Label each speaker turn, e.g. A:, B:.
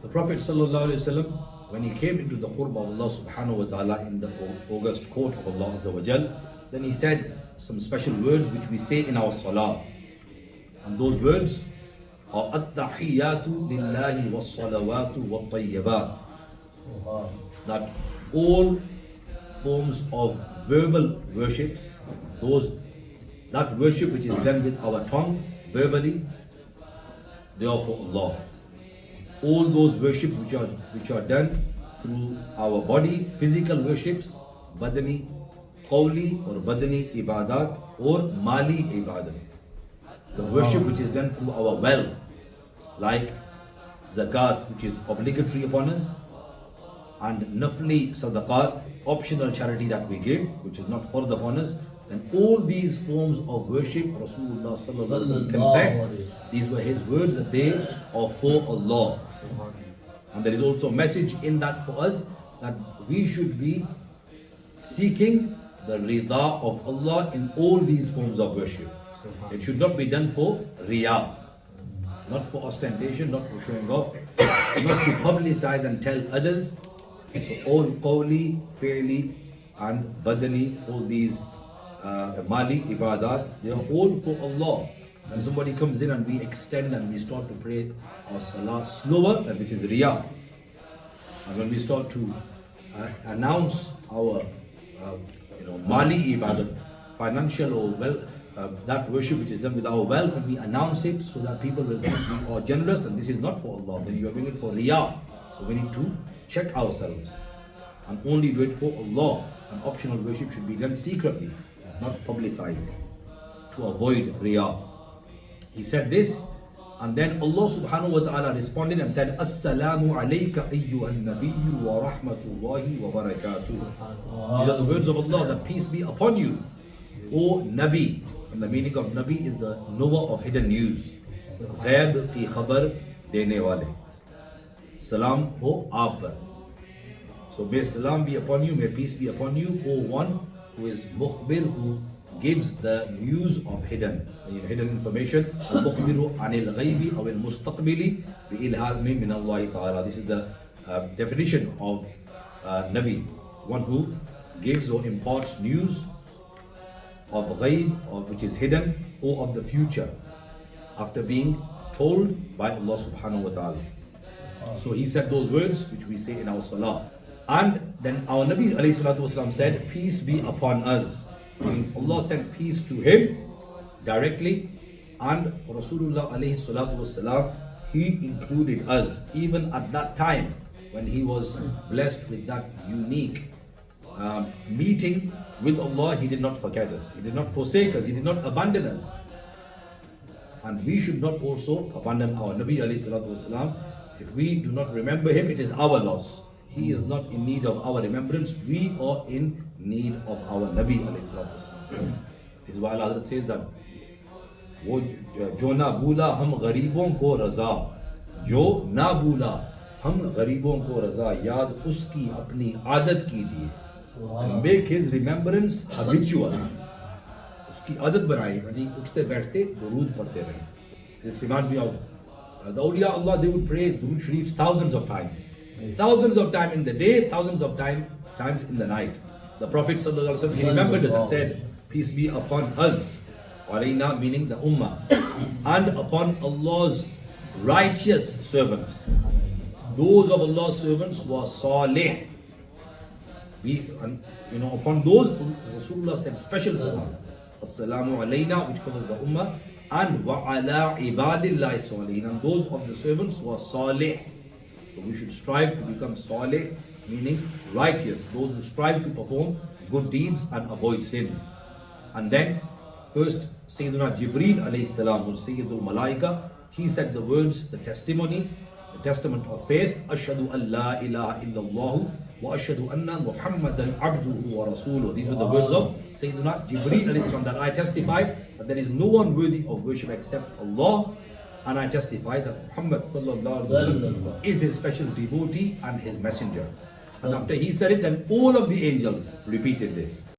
A: The Prophet ﷺ, when he came into the qurb of Allah subhanahu wa ta'ala in the august court of Allah Azza wa Jal, then he said some special words which we say in our salah. And those words are at-tahiyyatu lillahi was-salawatu wat-tayyibat. That all forms of verbal worships, that worship which is done with our tongue, verbally, they are for Allah. All those worships which are done through our body, physical worships, badani, qawli or badani ibadat or mali ibadat. The worship which is done through our wealth, like zakat, which is obligatory upon us, and nafli sadaqat, optional charity that we give, which is not fard upon us. And all these forms of worship, Rasulullah sallallahu alaihi wasallam confessed, these were his words, that they are for Allah. And there is also a message in that for us, that we should be seeking the rida of Allah in all these forms of worship. It should not be done for riya, not for ostentation, not for showing off, not to publicize and tell others. So all qawli, fi'li and badani, all these mali ibadat, they are all for Allah. When somebody comes in and we extend and we start to pray our salah slower, then this is riya. And when we start to announce our mali ibadat, financial or that worship which is done with our wealth, and we announce it so that people will think we are generous, and this is not for Allah, then you are doing it for riya. So we need to check ourselves and only do it for Allah. And optional worship should be done secretly, not publicized, to avoid riya. He said this, and then Allah subhanahu wa ta'ala responded and said, Assalamu alayka ayyuhan nabiyyu wa rahmatullahi wa barakatuh. These are the words of Allah, that peace be upon you, O Nabi. And the meaning of Nabi is the knower of hidden news. Ghaib ki khabar dene wale. Salam ho aap par. So may salam be upon you, may peace be upon you, O one who is mukhbir, who gives the news of hidden information. Al-mukhbiru anil ghaybi aw al-mustaqbili bi ilhami min Allah ta'ala. This is the definition of Nabi, one who gives or imparts news of ghayb, which is hidden, or of the future, after being told by Allah subhanahu wa ta'ala. So he said those words which we say in our salah. And then our Nabi ﷺ said, peace be upon us. And Allah sent peace to him directly, and Rasulullah ﷺ, he included us even at that time when he was blessed with that unique meeting with Allah. He did not forget us, he did not forsake us, he did not abandon us. And we should not also abandon our Nabi ﷺ. If we do not remember him, it is our loss. He is not in need of our remembrance, we are in need of our Nabi ﷺ. This is why Allah says that जो ना भूला हम गरीबों को रजा, जो ना भूला हम गरीबों को रजा, याद उसकी अपनी आदत कीजिए. And make his remembrance habitual. उसकी आदत बनाए, यानी उठते बैठते दुरूद पढ़ते रहे. This reminds me of the awliya Allah. They would pray durood sharifs thousands of times in the day, thousands of times in the night. The Prophet ﷺ, he remembered us and said, peace be upon us, alayna, meaning the ummah, and upon Allah's righteous servants. Those of Allah's servants were salih. Upon those, Rasulullah said special salam. Assalamu alayna, which covers the ummah, and wa ala ibadillahi salihin, and those of the servants were salih. So we should strive to become salih, meaning righteous, those who strive to perform good deeds and avoid sins. And then first Sayyidina Jibreel Alayhissalam, who is Sayyidul Malaika, he said the words, the testimony, the testament of faith, Ashhadu an la ilaha illallah wa ashhadu anna Muhammadan abduhu wa rasuluh. These were the words of Sayyidina Jibreel Alayhissalam, that I testify that there is no one worthy of worship except Allah, and I testify that Muhammad sallallahu alaihi wasallam is his special devotee and his messenger. And after he said it, then all of the angels repeated this.